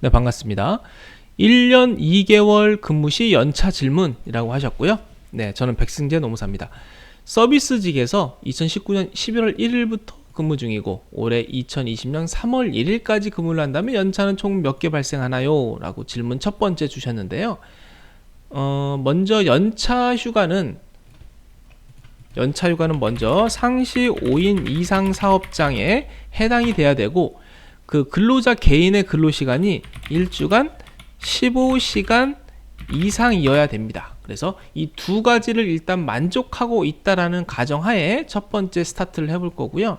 네, 반갑습니다. 1년 2개월 근무 시 연차 질문이라고 하셨고요. 네, 저는 백승재 노무사입니다. 서비스직에서 2019년 11월 1일부터 근무 중이고 올해 2020년 3월 1일까지 근무를 한다면 연차는 총 몇 개 발생하나요? 라고 질문 첫 번째 주셨는데요. 먼저 연차 휴가는 먼저 상시 5인 이상 사업장에 해당이 돼야 되고, 그 근로자 개인의 근로시간이 일주간 15시간 이상이어야 됩니다. 그래서 이 두 가지를 일단 만족하고 있다라는 가정하에 첫 번째 스타트를 해볼 거고요.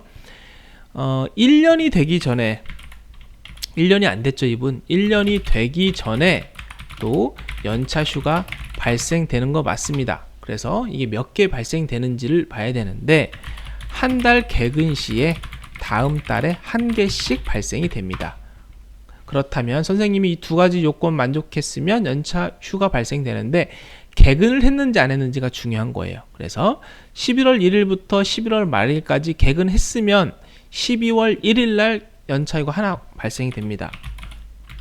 1년이 되기 전에, 1년이 안 됐죠 이분. 1년이 되기 전에 또 연차 휴가 발생되는 거 맞습니다. 그래서 이게 몇 개 발생되는지를 봐야 되는데, 한 달 개근 시에 다음 달에 한 개씩 발생이 됩니다. 그렇다면 선생님이 이 두 가지 요건 만족했으면 연차 휴가 발생되는데, 개근을 했는지 안 했는지가 중요한 거예요. 그래서 11월 1일부터 11월 말일까지 개근했으면 12월 1일 날 연차 휴가 하나 발생이 됩니다.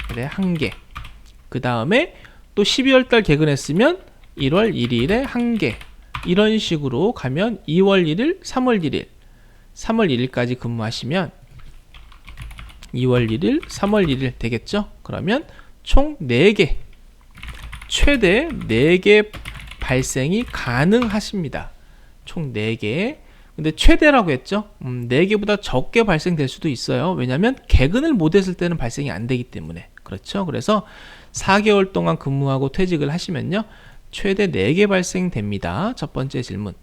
그래, 한 개. 그 다음에 또 12월 달 개근했으면 1월 1일에 한 개. 이런 식으로 가면 2월 1일, 3월 1일, 3월 1일까지 근무하시면 2월 1일, 3월 1일 되겠죠? 그러면 총 4개, 최대 4개 발생이 가능하십니다. 총 4개. 근데 최대라고 했죠? 4개보다 적게 발생될 수도 있어요. 왜냐면 개근을 못했을 때는 발생이 안 되기 때문에. 그렇죠? 그래서 4개월 동안 근무하고 퇴직을 하시면요, 최대 4개 발생됩니다. 첫 번째 질문.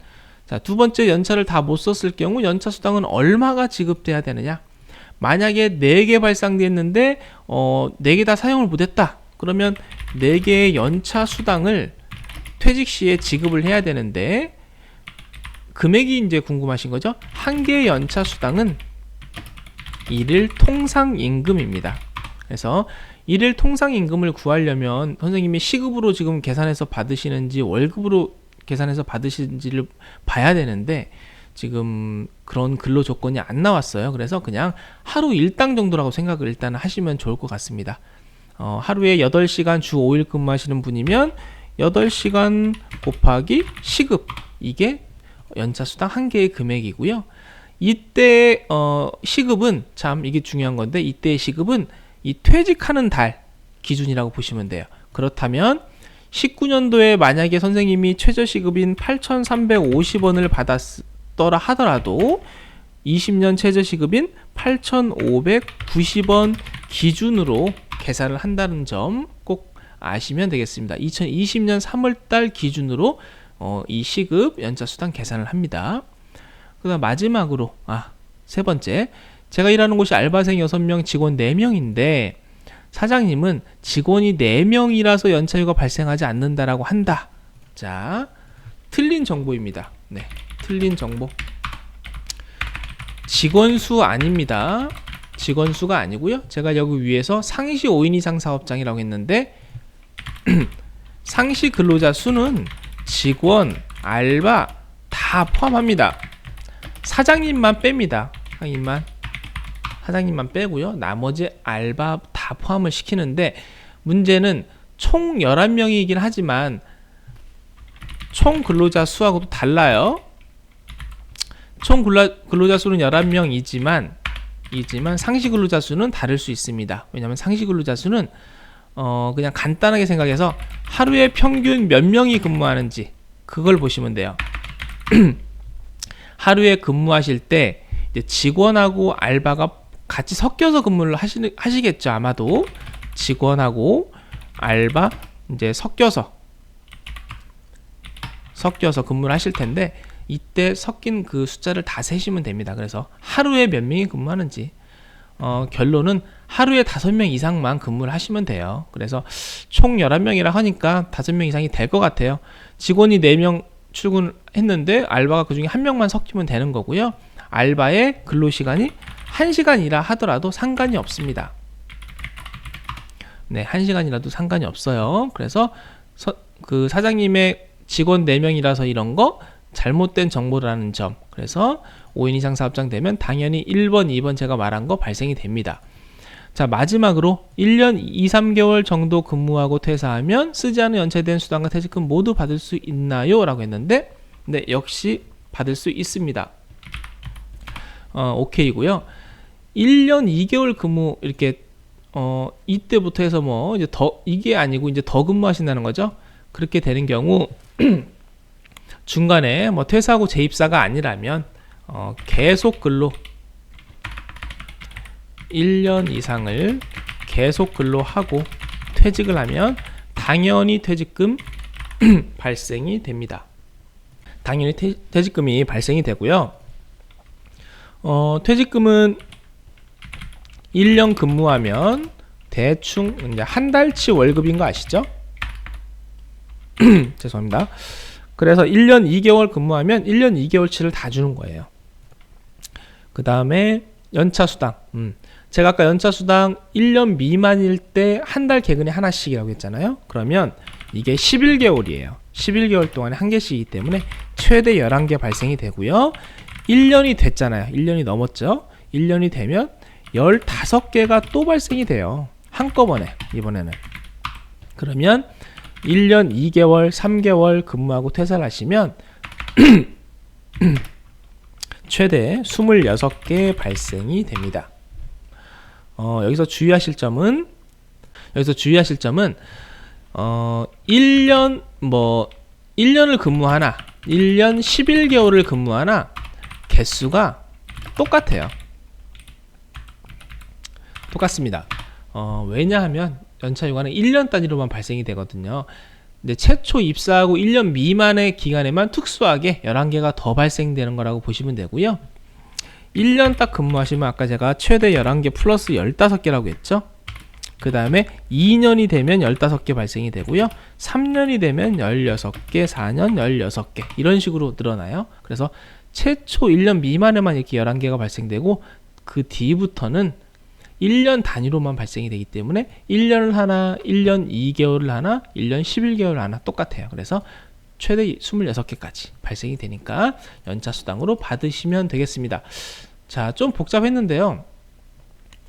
자, 두 번째, 연차를 다 못 썼을 경우 연차 수당은 얼마가 지급돼야 되느냐? 만약에 4개 발생됐는데 4개 다 사용을 못했다. 그러면 4개의 연차 수당을 퇴직 시에 지급을 해야 되는데, 금액이 이제 궁금하신 거죠? 한 개의 연차 수당은 일일 통상임금입니다. 그래서 일일 통상임금을 구하려면 선생님이 시급으로 지금 계산해서 받으시는지 월급으로 계산해서 받으시는지를 봐야 되는데, 지금 그런 근로 조건이 안 나왔어요. 그래서 그냥 하루 일당 정도라고 생각을 일단 하시면 좋을 것 같습니다. 하루에 8시간 주 5일 근무하시는 분이면 8시간 곱하기 시급, 이게 연차 수당 한 개의 금액이고요. 이때 시급은, 참 이게 중요한 건데, 이때의 시급은 이 퇴직하는 달 기준이라고 보시면 돼요. 그렇다면 19년도에 만약에 선생님이 최저시급인 8,350원을 받았더라 하더라도 20년 최저시급인 8,590원 기준으로 계산을 한다는 점 꼭 아시면 되겠습니다. 2020년 3월달 기준으로 이 시급 연차 수당 계산을 합니다. 그 다음 마지막으로, 세 번째, 제가 일하는 곳이 알바생 6명, 직원 4명인데 사장님은 직원이 4명이라서 연차휴가 발생하지 않는다라고 한다. 자, 틀린 정보입니다. 네, 틀린 정보. 직원 수 아닙니다. 직원 수가 아니고요. 제가 여기 위에서 상시 5인 이상 사업장이라고 했는데 상시 근로자 수는 직원, 알바 다 포함합니다. 사장님만 뺍니다. 사장님만 빼고요. 나머지 알바 다 포함을 시키는데, 문제는 총 11명이긴 하지만 총 근로자 수하고도 달라요. 총 근로자 수는 11명이지만 상시 근로자 수는 다를 수 있습니다. 왜냐하면 상시 근로자 수는 그냥 간단하게 생각해서 하루에 평균 몇 명이 근무하는지 그걸 보시면 돼요. 하루에 근무하실 때 직원하고 알바가 같이 섞여서 근무를 하시겠죠. 아마도 직원하고 알바 이제 섞여서 근무를 하실 텐데, 이때 섞인 그 숫자를 다 세시면 됩니다. 그래서 하루에 몇 명이 근무하는지, 결론은 하루에 5명 이상만 근무를 하시면 돼요. 그래서 총 11명이라 하니까 5명 이상이 될 것 같아요. 직원이 4명 출근했는데 알바가 그 중에 1명만 섞이면 되는 거고요. 알바의 근로시간이 1시간이라 하더라도 상관이 없습니다. 네, 1시간이라도 상관이 없어요. 그래서 그 사장님의 직원 4명이라서 이런 거 잘못된 정보라는 점. 그래서 5인 이상 사업장 되면 당연히 1번, 2번 제가 말한 거 발생이 됩니다. 자, 마지막으로 1년 2, 3개월 정도 근무하고 퇴사하면 쓰지 않은 연체된 수당과 퇴직금 모두 받을 수 있나요? 라고 했는데 네, 역시 받을 수 있습니다. 오케이고요. 1년 2개월 근무 이렇게 이때부터 해서 뭐 이제 더 이게 아니고 이제 더 근무하신다는 거죠. 그렇게 되는 경우 중간에 뭐 퇴사하고 재입사가 아니라면 계속 근로 1년 이상을 계속 근로하고 퇴직을 하면 당연히 퇴직금 발생이 됩니다. 당연히 퇴직금이 발생이 되고요. 퇴직금은 1년 근무하면 대충 이제 한 달치 월급인 거 아시죠? 죄송합니다. 그래서 1년 2개월 근무하면 1년 2개월치를 다 주는 거예요. 그 다음에 연차수당. 제가 아까 연차수당 1년 미만일 때 한 달 개근에 하나씩이라고 했잖아요. 그러면 이게 11개월이에요. 11개월 동안에 한 개씩이기 때문에 최대 11개 발생이 되고요. 1년이 됐잖아요. 1년이 넘었죠. 1년이 되면 15개가 또 발생이 돼요. 한꺼번에 이번에는. 그러면 1년 2개월, 3개월 근무하고 퇴사를 하시면 최대 26개 발생이 됩니다. 여기서 주의하실 점은 1년을 근무하나 1년 11개월을 근무하나 개수가 똑같아요. 똑같습니다. 왜냐하면 연차휴가는 1년 단위로만 발생이 되거든요. 근데 최초 입사하고 1년 미만의 기간에만 특수하게 11개가 더 발생되는 거라고 보시면 되고요. 1년 딱 근무하시면 아까 제가 최대 11개 플러스 15개라고 했죠. 그 다음에 2년이 되면 15개 발생이 되고요. 3년이 되면 16개, 4년 16개 이런 식으로 늘어나요. 그래서 최초 1년 미만에만 이렇게 11개가 발생되고 그 뒤부터는 1년 단위로만 발생이 되기 때문에 1년을 하나, 1년 2개월을 하나, 1년 11개월을 하나 똑같아요. 그래서 최대 26개까지 발생이 되니까 연차수당으로 받으시면 되겠습니다. 자, 좀 복잡했는데요.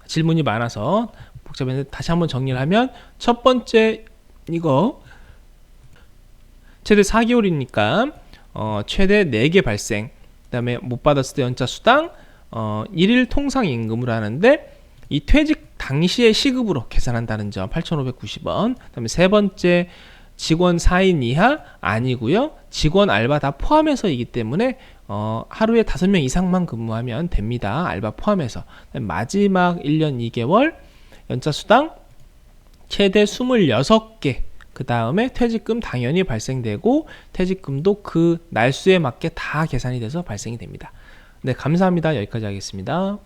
질문이 많아서 복잡했는데 다시 한번 정리를 하면 첫 번째 이거 최대 4개월이니까 최대 4개 발생, 그 다음에 못 받았을 때 연차수당 1일 통상임금으로 하는데 이 퇴직 당시의 시급으로 계산한다는 점 8,590원. 그 다음에 세 번째 직원 4인 이하 아니고요. 직원 알바 다 포함해서이기 때문에 하루에 5명 이상만 근무하면 됩니다. 알바 포함해서. 마지막 1년 2개월 연차수당 최대 26개. 그 다음에 퇴직금 당연히 발생되고 퇴직금도 그 날수에 맞게 다 계산이 돼서 발생이 됩니다. 네, 감사합니다. 여기까지 하겠습니다.